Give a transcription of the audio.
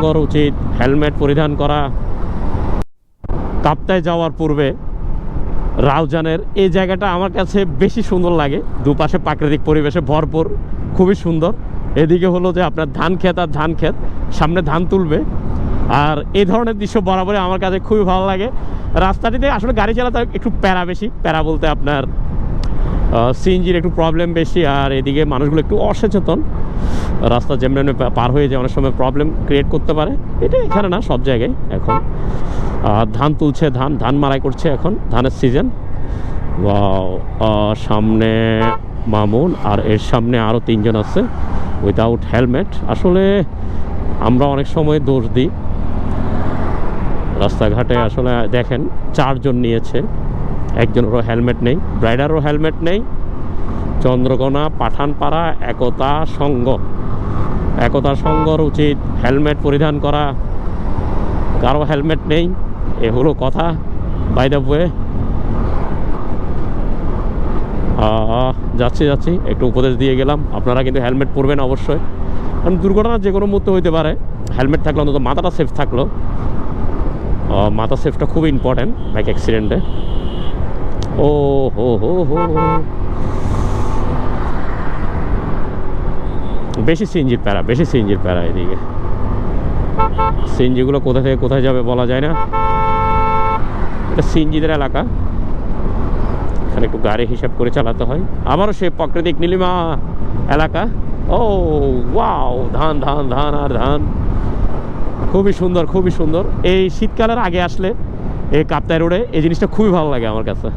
সঙ্গর উচিত হেলমেট পরিধান করা। কাপ্তায় যাওয়ার পূর্বে রাউজানের এই জায়গাটা আমার কাছে বেশি সুন্দর লাগে, দুপাশে প্রাকৃতিক পরিবেশে ভরপুর, খুবই সুন্দর। এদিকে হলো যে আপনার ধান ক্ষেত আর ধান ক্ষেত, সামনে ধান তুলবে। আর এই ধরনের দৃশ্য বরাবরই আমার কাছে খুবই ভালো লাগে। রাস্তাটিতে আসলে গাড়ি চালাতে একটু প্যারা বেশি, প্যারা বলতে আপনার সিএনজির একটু প্রবলেম বেশি। আর এদিকে মানুষগুলো একটু অসচেতন, রাস্তা যেমনি পার হয়ে যায় অনেক সময় প্রবলেম ক্রিয়েট করতে পারে। এটা এখানে না, সব জায়গায়। এখন ধান তুলছে, ধান মারাই করছে, এখন ধানের সিজন। সামনে মামুন আর এর সামনে আরও তিনজন আছে উইদাউট হেলমেট। আসলে আমরা অনেক সময় দোষ দিই রাস্তাঘাটে। আসলে দেখেন 4 জন নিয়েছে, একজনেরও হেলমেট নেই, রাইডারও হেলমেট নেই। চন্দ্রকোনা পাঠানপাড়া একতা সংঘর উচিত হেলমেট পরিধান করা, কারো হেলমেট নেই, এ হলো কথা। বাই দ্য ওয়ে যাচ্ছি একটু উপদেশ দিয়ে গেলাম, আপনারা কিন্তু হেলমেট পরবেন অবশ্যই, কারণ দুর্ঘটনা যে কোনো মুহূর্তে হইতে পারে। হেলমেট থাকলে অন্তত মাথাটা সেফ থাকলো, মাথা সেফটা খুব ইম্পর্টেন্ট বাইক অ্যাক্সিডেন্টে। ও হো হো হো, বেশি সিএনজির প্যারা এদিকে। সিএনজিগুলো কোথা থেকে কোথায় যাবে বলা যায় না, এটা সিএনজিদের এলাকা, এখানে একটু গাড়ি হিসাব করে চালাতে হয়। আবারও সে প্রাকৃতিক নীলিমা এলাকা। ও ওয়াও, ধান আর ধান, খুবই সুন্দর। এই শীতকালের আগে আসলে এই কাপ্তাই রোডে এই জিনিসটা খুবই ভালো লাগে আমার কাছে।